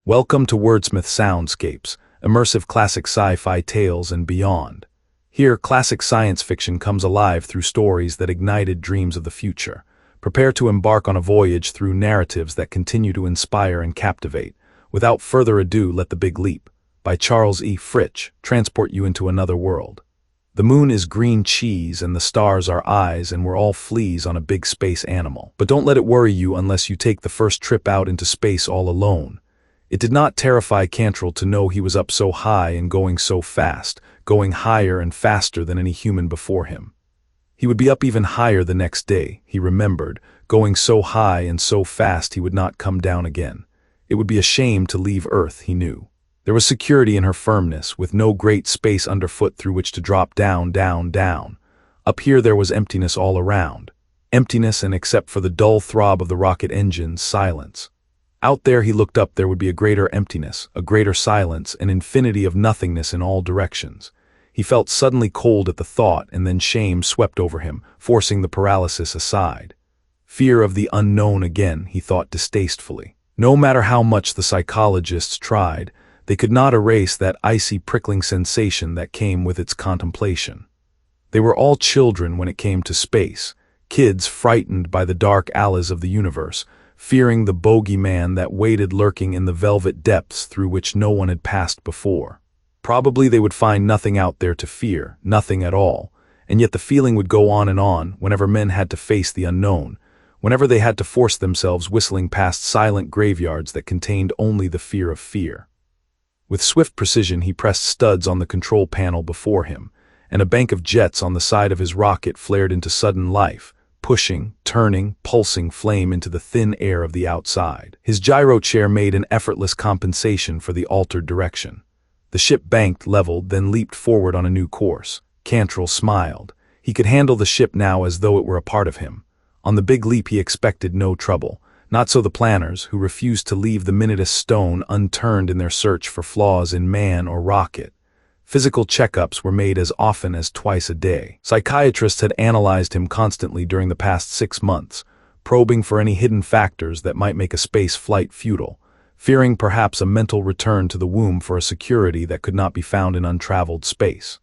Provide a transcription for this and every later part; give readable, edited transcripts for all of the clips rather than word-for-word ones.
Welcome to Wordsmith Soundscapes, immersive classic sci-fi tales and beyond. Here, classic science fiction comes alive through stories that ignited dreams of the future. Prepare to embark on a voyage through narratives that continue to inspire and captivate. Without further ado, let the big leap, by Charles E. Fritch, transport you into another world. The moon is green cheese and the stars are eyes, and we're all fleas on a big space animal. But don't let it worry you unless you take the first trip out into space all alone. It did not terrify Cantrell to know he was up so high and going so fast, going higher and faster than any human before him. He would be up even higher the next day, he remembered, going so high and so fast he would not come down again. It would be a shame to leave Earth, he knew. There was security in her firmness, with no great space underfoot through which to drop down, down, down. Up here there was emptiness all around. Emptiness, and except for the dull throb of the rocket engines, silence. Out there he looked up, there would be a greater emptiness, a greater silence, an infinity of nothingness in all directions. He felt suddenly cold at the thought, and then shame swept over him, forcing the paralysis aside. Fear of the unknown again, he thought distastefully. No matter how much the psychologists tried, they could not erase that icy prickling sensation that came with its contemplation. They were all children when it came to space, kids frightened by the dark alleys of the universe, fearing the bogeyman that waited lurking in the velvet depths through which no one had passed before. Probably they would find nothing out there to fear, nothing at all, and yet the feeling would go on and on whenever men had to face the unknown, whenever they had to force themselves whistling past silent graveyards that contained only the fear of fear. With swift precision he pressed studs on the control panel before him, and a bank of jets on the side of his rocket flared into sudden life, pushing, turning, pulsing flame into the thin air of the outside. His gyro chair made an effortless compensation for the altered direction. The ship banked, leveled, then leaped forward on a new course. Cantrell smiled. He could handle the ship now as though it were a part of him. On the big leap he expected no trouble. Not so the planners, who refused to leave the minutest stone unturned in their search for flaws in man or rocket. Physical checkups were made as often as twice a day. Psychiatrists had analyzed him constantly during the past 6 months, probing for any hidden factors that might make a space flight futile, fearing perhaps a mental return to the womb for a security that could not be found in untraveled space.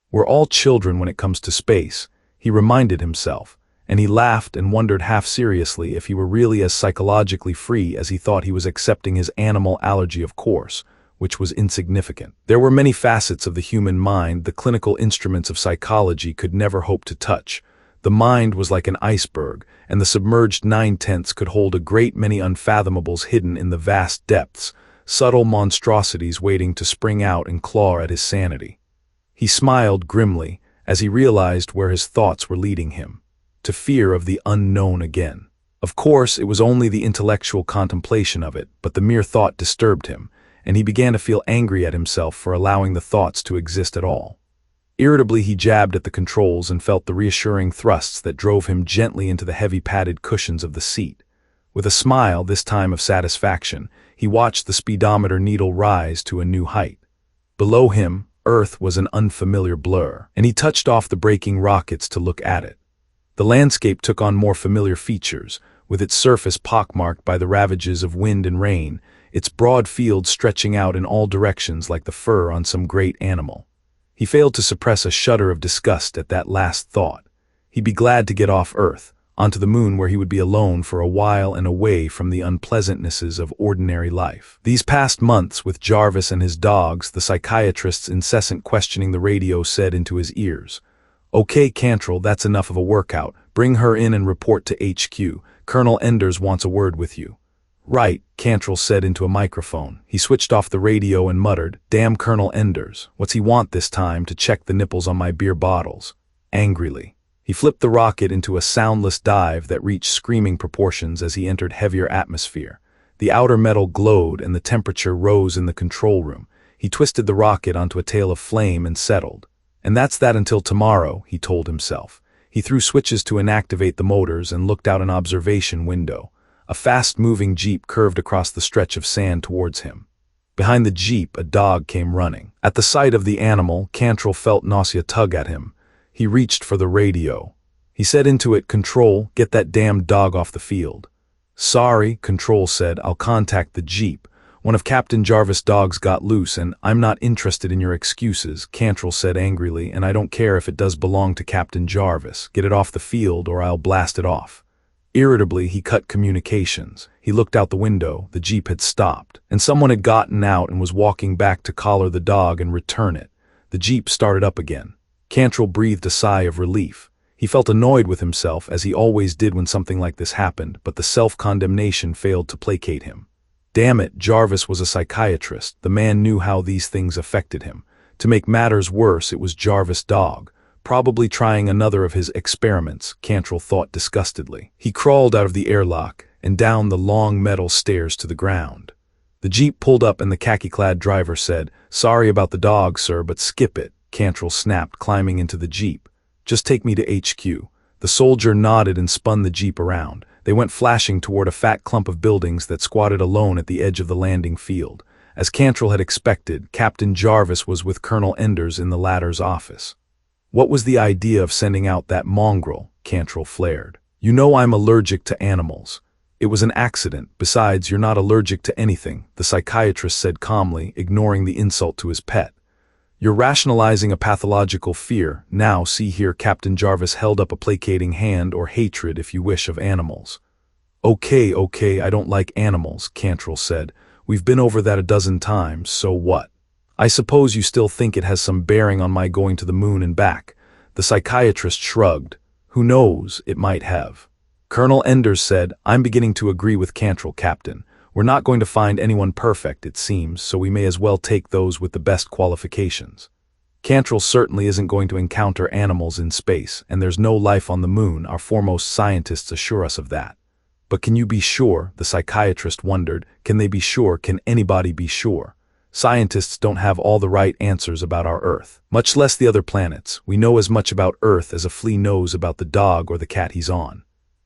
We're all children when it comes to space, he reminded himself, and he laughed and wondered half seriously if he were really as psychologically free as he thought he was, accepting his animal allergy, of course, which was insignificant. There were many facets of the human mind the clinical instruments of psychology could never hope to touch. The mind was like an iceberg, and the submerged 9/10 could hold a great many unfathomables hidden in the vast depths, subtle monstrosities waiting to spring out and claw at his sanity. He smiled grimly as he realized where his thoughts were leading him, to fear of the unknown again. Of course, it was only the intellectual contemplation of it, but the mere thought disturbed him, and he began to feel angry at himself for allowing the thoughts to exist at all. Irritably he jabbed at the controls and felt the reassuring thrusts that drove him gently into the heavy padded cushions of the seat. With a smile, this time of satisfaction, he watched the speedometer needle rise to a new height. Below him, Earth was an unfamiliar blur, and he touched off the braking rockets to look at it. The landscape took on more familiar features, with its surface pockmarked by the ravages of wind and rain, its broad fields stretching out in all directions like the fur on some great animal. He failed to suppress a shudder of disgust at that last thought. He'd be glad to get off Earth, onto the moon where he would be alone for a while and away from the unpleasantnesses of ordinary life. These past months, with Jarvis and his dogs, the psychiatrist's incessant questioning the radio said into his ears, "Okay, Cantrell, that's enough of a workout. Bring her in and report to HQ. Colonel Enders wants a word with you." "Right," Cantrell said into a microphone. He switched off the radio and muttered, "Damn Colonel Enders. What's he want this time, to check the nipples on my beer bottles?" Angrily, he flipped the rocket into a soundless dive that reached screaming proportions as he entered heavier atmosphere. The outer metal glowed and the temperature rose in the control room. He twisted the rocket onto a tail of flame and settled. And that's that until tomorrow, he told himself. He threw switches to inactivate the motors and looked out an observation window. A fast-moving jeep curved across the stretch of sand towards him. Behind the jeep, a dog came running. At the sight of the animal, Cantrell felt nausea tug at him. He reached for the radio. He said into it, "Control, get that damn dog off the field." "Sorry," Control said, "I'll contact the jeep." One of Captain Jarvis' dogs got loose, and I'm not interested in your excuses, Cantrell said angrily, and I don't care if it does belong to Captain Jarvis. Get it off the field or I'll blast it off. Irritably, he cut communications. He looked out the window. The Jeep had stopped, and someone had gotten out and was walking back to collar the dog and return it. The Jeep started up again. Cantrell breathed a sigh of relief. He felt annoyed with himself, as he always did when something like this happened, but the self-condemnation failed to placate him. Damn it, Jarvis was a psychiatrist. The man knew how these things affected him. To make matters worse, it was Jarvis' dog, probably trying another of his experiments, Cantrell thought disgustedly. He crawled out of the airlock and down the long metal stairs to the ground. The Jeep pulled up and the khaki-clad driver said, "Sorry about the dog, sir, but skip it," Cantrell snapped, climbing into the Jeep. "Just take me to HQ." The soldier nodded and spun the Jeep around. They went flashing toward a fat clump of buildings that squatted alone at the edge of the landing field. As Cantrell had expected, Captain Jarvis was with Colonel Enders in the latter's office. "What was the idea of sending out that mongrel?" Cantrell flared. "You know I'm allergic to animals." "It was an accident. Besides, you're not allergic to anything," the psychiatrist said calmly, ignoring the insult to his pet. "You're rationalizing a pathological fear. Now, see here," Captain Jarvis held up a placating hand, "or hatred, if you wish, of animals." Okay, I don't like animals," Cantrell said. "We've been over that a dozen times, so what? I suppose you still think it has some bearing on my going to the moon and back." The psychiatrist shrugged. "Who knows, it might have." Colonel Enders said, "I'm beginning to agree with Cantrell, Captain. We're not going to find anyone perfect, it seems, so we may as well take those with the best qualifications. Cantrell certainly isn't going to encounter animals in space, and there's no life on the moon. Our foremost scientists assure us of that." "But can you be sure?" the psychiatrist wondered. "Can they be sure? Can anybody be sure? Scientists don't have all the right answers about our Earth, much less the other planets. We know as much about Earth as a flea knows about the dog or the cat he's on."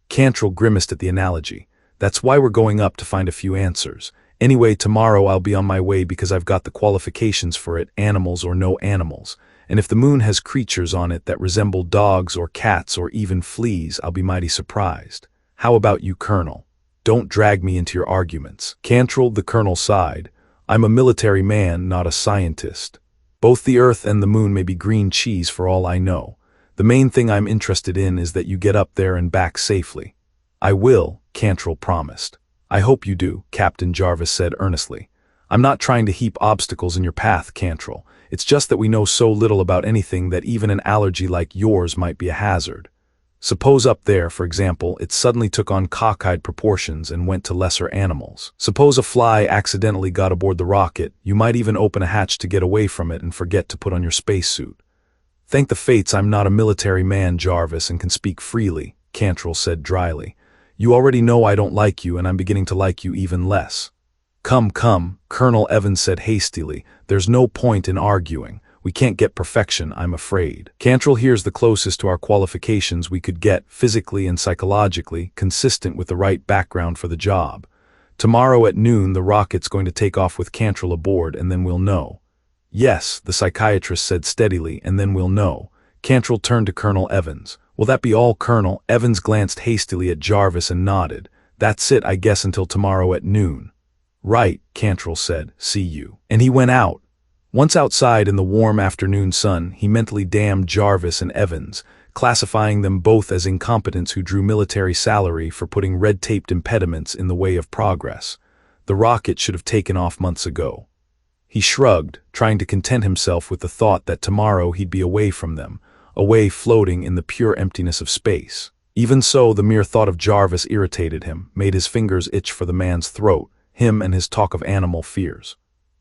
Cantrell grimaced at the analogy. "That's why we're going up, to find a few answers. Anyway, tomorrow I'll be on my way because I've got the qualifications for it, animals or no animals. And if the moon has creatures on it that resemble dogs or cats or even fleas, I'll be mighty surprised. How about you, Colonel? Don't drag me into your arguments." Cantrell, the Colonel sighed. "I'm a military man, not a scientist. Both the Earth and the moon may be green cheese for all I know. The main thing I'm interested in is that you get up there and back safely." "I will," Cantrell promised. "I hope you do," Captain Jarvis said earnestly. "I'm not trying to heap obstacles in your path, Cantrell. It's just that we know so little about anything that even an allergy like yours might be a hazard. Suppose up there, for example, it suddenly took on cockeyed proportions and went to lesser animals. Suppose a fly accidentally got aboard the rocket. You might even open a hatch to get away from it and forget to put on your spacesuit." "Thank the fates I'm not a military man, Jarvis, and can speak freely," Cantrell said dryly. "You already know I don't like you, and I'm beginning to like you even less." Come, Colonel Evans said hastily. "There's no point in arguing. We can't get perfection, I'm afraid. Cantrell here's the closest to our qualifications we could get, physically and psychologically, consistent with the right background for the job. Tomorrow at noon the rocket's going to take off with Cantrell aboard, and then we'll know." "Yes," the psychiatrist said steadily, "and then we'll know." Cantrell turned to Colonel Evans. "Will that be all, Colonel?" Evans glanced hastily at Jarvis and nodded. "That's it, I guess, until tomorrow at noon." "Right," Cantrell said. "See you." And he went out. Once outside in the warm afternoon sun, he mentally damned Jarvis and Evans, classifying them both as incompetents who drew military salary for putting red-taped impediments in the way of progress. The rocket should have taken off months ago. He shrugged, trying to content himself with the thought that tomorrow he'd be away from them, away floating in the pure emptiness of space. Even so, the mere thought of Jarvis irritated him, made his fingers itch for the man's throat, him and his talk of animal fears.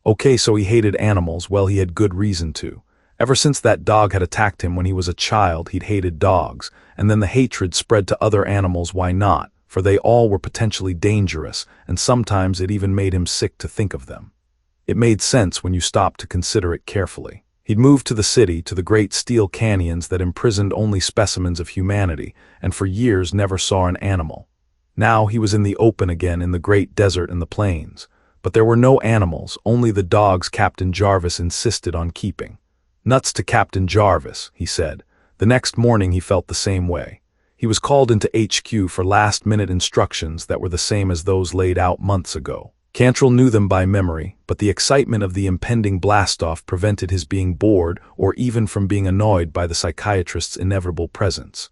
Okay, so he hated animals. Well, he had good reason to. Ever since that dog had attacked him when he was a child, he'd hated dogs, and then the hatred spread to other animals. Why not? For they all were potentially dangerous, and sometimes it even made him sick to think of them. It made sense when you stopped to consider it carefully. He'd moved to the city, to the great steel canyons that imprisoned only specimens of humanity, and for years never saw an animal. Now he was in the open again, in the great desert and the plains. But there were no animals, only the dogs Captain Jarvis insisted on keeping. "Nuts to Captain Jarvis," he said. The next morning he felt the same way. He was called into HQ for last-minute instructions that were the same as those laid out months ago. Cantrell knew them by memory, but the excitement of the impending blastoff prevented his being bored or even from being annoyed by the psychiatrist's inevitable presence.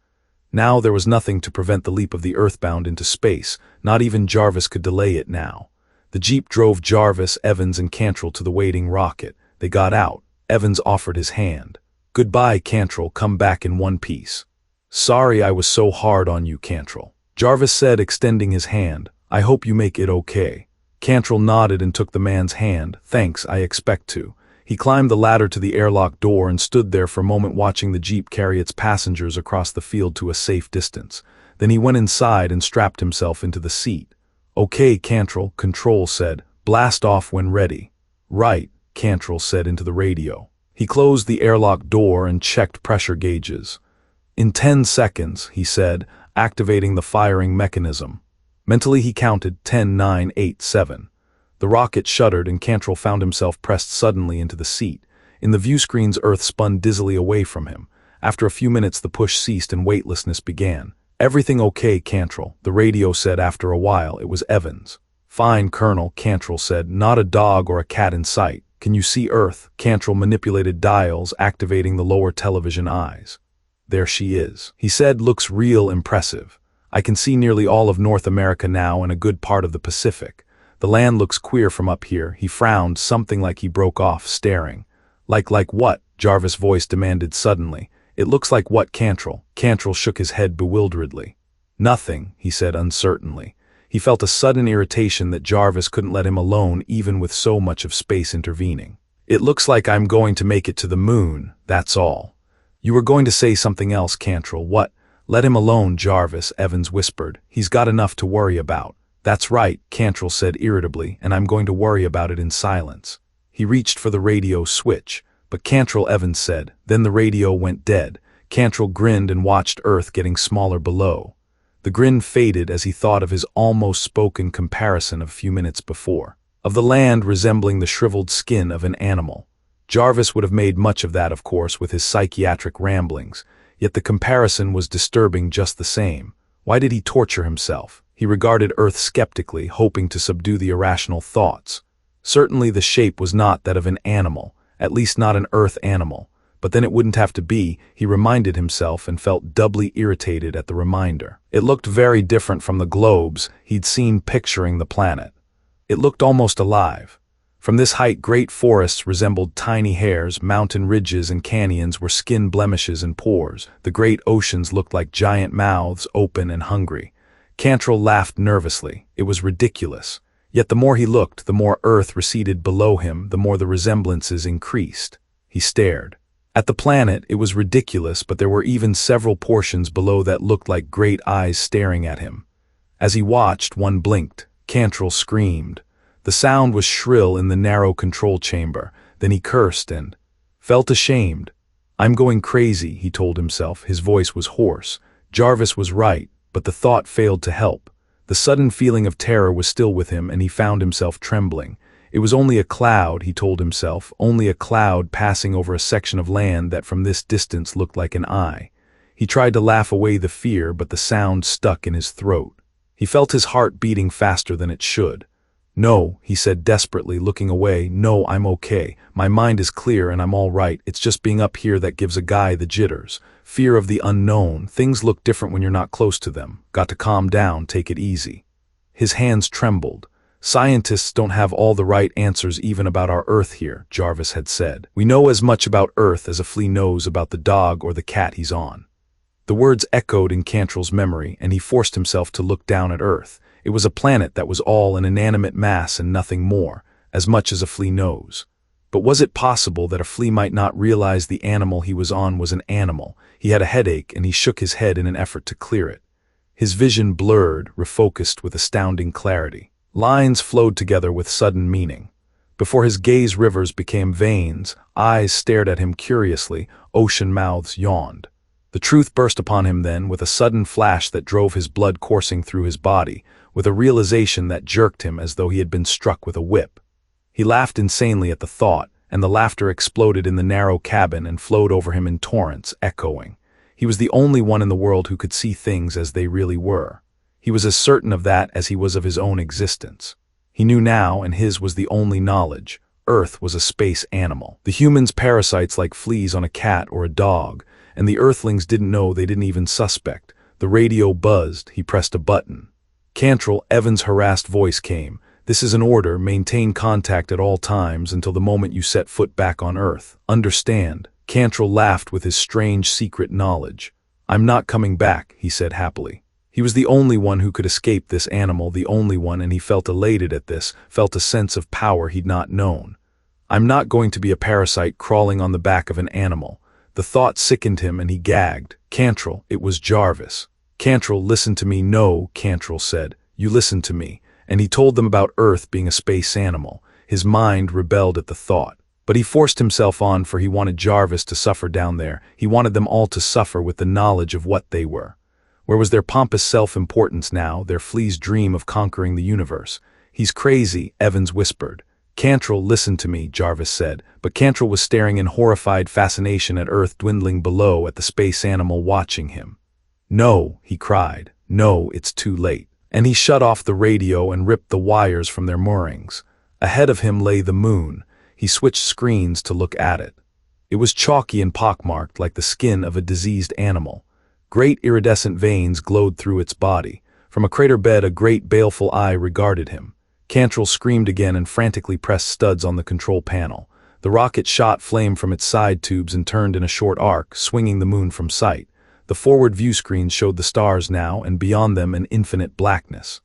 Now there was nothing to prevent the leap of the Earthbound into space, not even Jarvis could delay it now. The Jeep drove Jarvis, Evans, and Cantrell to the waiting rocket. They got out. Evans offered his hand. "Goodbye, Cantrell, come back in one piece." "Sorry I was so hard on you, Cantrell," Jarvis said, extending his hand. "I hope you make it okay." Cantrell nodded and took the man's hand. "Thanks, I expect to." He climbed the ladder to the airlock door and stood there for a moment watching the Jeep carry its passengers across the field to a safe distance. Then he went inside and strapped himself into the seat. "Okay, Cantrell," Control said. "Blast off when ready." "Right," Cantrell said into the radio. He closed the airlock door and checked pressure gauges. "In 10 seconds," he said, activating the firing mechanism. Mentally he counted 10, 9, 8, 7. The rocket shuddered and Cantrell found himself pressed suddenly into the seat. In the viewscreens, Earth spun dizzily away from him. After a few minutes the push ceased and weightlessness began. "Everything okay, Cantrell," the radio said after a while. It was Evans. "Fine, Colonel," Cantrell said. "Not a dog or a cat in sight. Can you see Earth?" Cantrell manipulated dials, activating the lower television eyes. "There she is," he said. "Looks real impressive. I can see nearly all of North America now and a good part of the Pacific. The land looks queer from up here." He frowned, something like he broke off, staring. Like what?" Jarvis' voice demanded suddenly. "It looks like what, Cantrell?" Cantrell shook his head bewilderedly. "Nothing," he said uncertainly. He felt a sudden irritation that Jarvis couldn't let him alone even with so much of space intervening. "It looks like I'm going to make it to the moon, that's all." "You were going to say something else, Cantrell. What?" "Let him alone, Jarvis," Evans whispered. "He's got enough to worry about." "That's right," Cantrell said irritably, "and I'm going to worry about it in silence." He reached for the radio switch. "But Cantrell," Evans said. Then the radio went dead. Cantrell grinned and watched Earth getting smaller below. The grin faded as he thought of his almost spoken comparison of a few minutes before, of the land resembling the shriveled skin of an animal. Jarvis would have made much of that, of course, with his psychiatric ramblings, yet the comparison was disturbing just the same. Why did he torture himself? He regarded Earth skeptically, hoping to subdue the irrational thoughts. Certainly the shape was not that of an animal, at least not an Earth animal, but then it wouldn't have to be, he reminded himself, and felt doubly irritated at the reminder. It looked very different from the globes he'd seen picturing the planet. It looked almost alive. From this height, great forests resembled tiny hairs, mountain ridges and canyons were skin blemishes and pores. The great oceans looked like giant mouths, open and hungry. Cantrell laughed nervously. It was ridiculous. Yet the more he looked, the more Earth receded below him, the more the resemblances increased. He stared. At the planet, it was ridiculous, but there were even several portions below that looked like great eyes staring at him. As he watched, one blinked. Cantrell screamed. The sound was shrill in the narrow control chamber. Then he cursed and felt ashamed. "I'm going crazy," he told himself. His voice was hoarse. Jarvis was right, but the thought failed to help. The sudden feeling of terror was still with him, and he found himself trembling. It was only a cloud, he told himself, only a cloud passing over a section of land that from this distance looked like an eye. He tried to laugh away the fear, but the sound stuck in his throat. He felt his heart beating faster than it should. "No," he said desperately, looking away. "No, I'm okay. My mind is clear and I'm all right. It's just being up here that gives a guy the jitters. Fear of the unknown. Things look different when you're not close to them. Got to calm down, take it easy." His hands trembled. "Scientists don't have all the right answers even about our Earth here," Jarvis had said. "We know as much about Earth as a flea knows about the dog or the cat he's on." The words echoed in Cantrell's memory, and he forced himself to look down at Earth. It was a planet that was all an inanimate mass and nothing more, as much as a flea knows. But was it possible that a flea might not realize the animal he was on was an animal? He had a headache, and he shook his head in an effort to clear it. His vision blurred, refocused with astounding clarity. Lines flowed together with sudden meaning. Before his gaze, rivers became veins, eyes stared at him curiously, ocean mouths yawned. The truth burst upon him then, with a sudden flash that drove his blood coursing through his body, with a realization that jerked him as though he had been struck with a whip. He laughed insanely at the thought, and the laughter exploded in the narrow cabin and flowed over him in torrents, echoing. He was the only one in the world who could see things as they really were. He was as certain of that as he was of his own existence. He knew now, and his was the only knowledge. Earth was a space animal. The humans parasites like fleas on a cat or a dog, and the Earthlings didn't know, they didn't even suspect. The radio buzzed. He pressed a button. Cantrell, Evans' harassed voice came. "This is an order. Maintain contact at all times until the moment you set foot back on Earth. Understand?" Cantrell laughed with his strange secret knowledge. "I'm not coming back," he said happily. He was the only one who could escape this animal, the only one, and he felt elated at this, felt a sense of power he'd not known. "I'm not going to be a parasite crawling on the back of an animal." The thought sickened him and he gagged. "Cantrell," it was Jarvis. "Cantrell, listen to me." "No," Cantrell said. "You listen to me." And he told them about Earth being a space animal. His mind rebelled at the thought. But he forced himself on, for he wanted Jarvis to suffer down there. He wanted them all to suffer with the knowledge of what they were. Where was their pompous self-importance now, their flea's dream of conquering the universe? "He's crazy," Evans whispered. "Cantrell, listen to me," Jarvis said. But Cantrell was staring in horrified fascination at Earth dwindling below, at the space animal watching him. "No," he cried. "No, it's too late." And he shut off the radio and ripped the wires from their moorings. Ahead of him lay the moon. He switched screens to look at it. It was chalky and pockmarked like the skin of a diseased animal. Great iridescent veins glowed through its body. From a crater bed a great baleful eye regarded him. Cantrell screamed again and frantically pressed studs on the control panel. The rocket shot flame from its side tubes and turned in a short arc, swinging the moon from sight. The forward view screens showed the stars now, and beyond them an infinite blackness.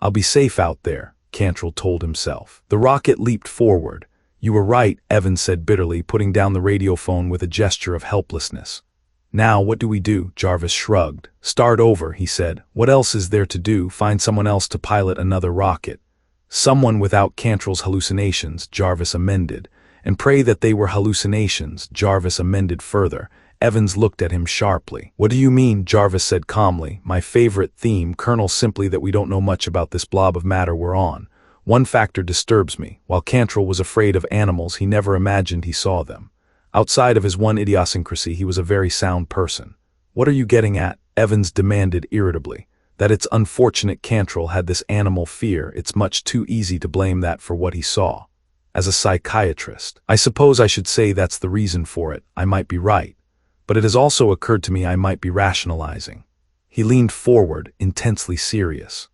"I'll be safe out there," Cantrell told himself. The rocket leaped forward. "You were right," Evans said bitterly, putting down the radio phone with a gesture of helplessness. "Now what do we do?" Jarvis shrugged. "Start over," he said. "What else is there to do? Find someone else to pilot another rocket." "Someone without Cantrell's hallucinations," Jarvis amended. "And pray that they were hallucinations," Jarvis amended further. Evans looked at him sharply. "What do you mean?" Jarvis said calmly. "My favorite theme, Colonel, simply that we don't know much about this blob of matter we're on. One factor disturbs me. While Cantrell was afraid of animals, he never imagined he saw them. Outside of his one idiosyncrasy, he was a very sound person." "What are you getting at?" Evans demanded irritably. "That it's unfortunate Cantrell had this animal fear. It's much too easy to blame that for what he saw. As a psychiatrist, I suppose I should say that's the reason for it. I might be right. But it has also occurred to me I might be rationalizing." He leaned forward, intensely serious.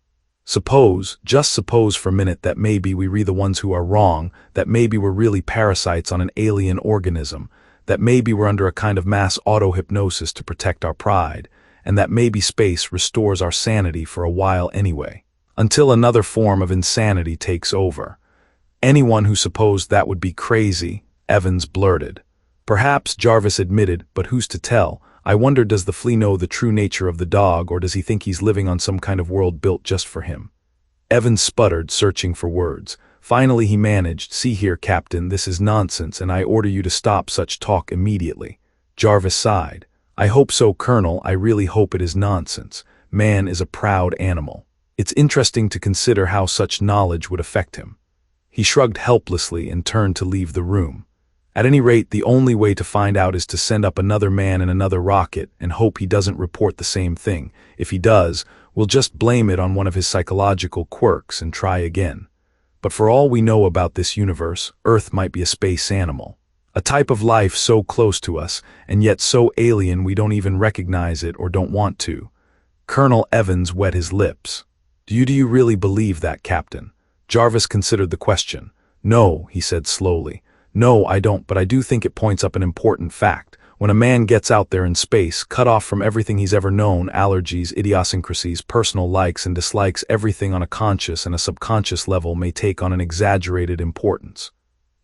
"Suppose, just suppose for a minute, that maybe we're the ones who are wrong, that maybe we're really parasites on an alien organism, that maybe we're under a kind of mass auto-hypnosis to protect our pride, and that maybe space restores our sanity for a while anyway, until another form of insanity takes over." "Anyone who supposed that would be crazy," Evans blurted. "Perhaps," Jarvis admitted, "but who's to tell? I wonder, does the flea know the true nature of the dog, or does he think he's living on some kind of world built just for him?" Evans sputtered, searching for words. Finally he managed, "See here, Captain, this is nonsense, and I order you to stop such talk immediately." Jarvis sighed. "I hope so, Colonel. I really hope it is nonsense. Man is a proud animal. It's interesting to consider how such knowledge would affect him." He shrugged helplessly and turned to leave the room. "At any rate, the only way to find out is to send up another man in another rocket and hope he doesn't report the same thing. If he does, we'll just blame it on one of his psychological quirks and try again. But for all we know about this universe, Earth might be a space animal. A type of life so close to us, and yet so alien we don't even recognize it or don't want to." Colonel Evans wet his lips. Do you really believe that, Captain?" Jarvis considered the question. "No," he said slowly. "No, I don't, but I do think it points up an important fact. When a man gets out there in space, cut off from everything he's ever known, allergies, idiosyncrasies, personal likes and dislikes, everything on a conscious and a subconscious level may take on an exaggerated importance."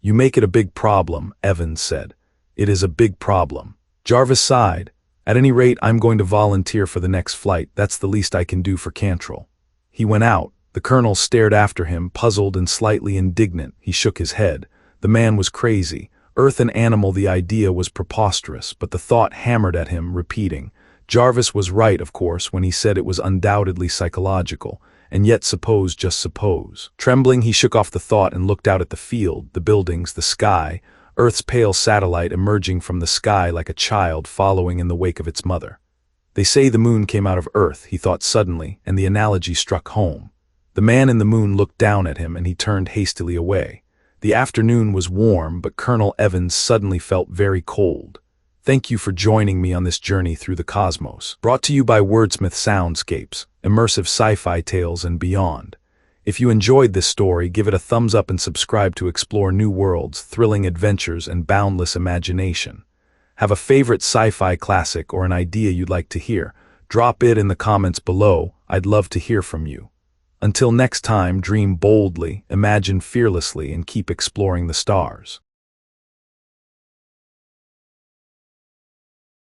"You make it a big problem," Evans said. "It is a big problem." Jarvis sighed. "At any rate, I'm going to volunteer for the next flight. That's the least I can do for Cantrell." He went out. The colonel stared after him, puzzled and slightly indignant. He shook his head. The man was crazy. Earth an animal, the idea was preposterous, but the thought hammered at him, repeating. Jarvis was right, of course, when he said it was undoubtedly psychological, and yet suppose, just suppose. Trembling, he shook off the thought and looked out at the field, the buildings, the sky, Earth's pale satellite emerging from the sky like a child following in the wake of its mother. "They say the moon came out of Earth," he thought suddenly, and the analogy struck home. The man in the moon looked down at him and he turned hastily away. The afternoon was warm, but Colonel Evans suddenly felt very cold. Thank you for joining me on this journey through the cosmos. Brought to you by Wordsmith Soundscapes, immersive sci-fi tales and beyond. If you enjoyed this story, give it a thumbs up and subscribe to explore new worlds, thrilling adventures, and boundless imagination. Have a favorite sci-fi classic or an idea you'd like to hear? Drop it in the comments below. I'd love to hear from you. Until next time, dream boldly, imagine fearlessly, and keep exploring the stars.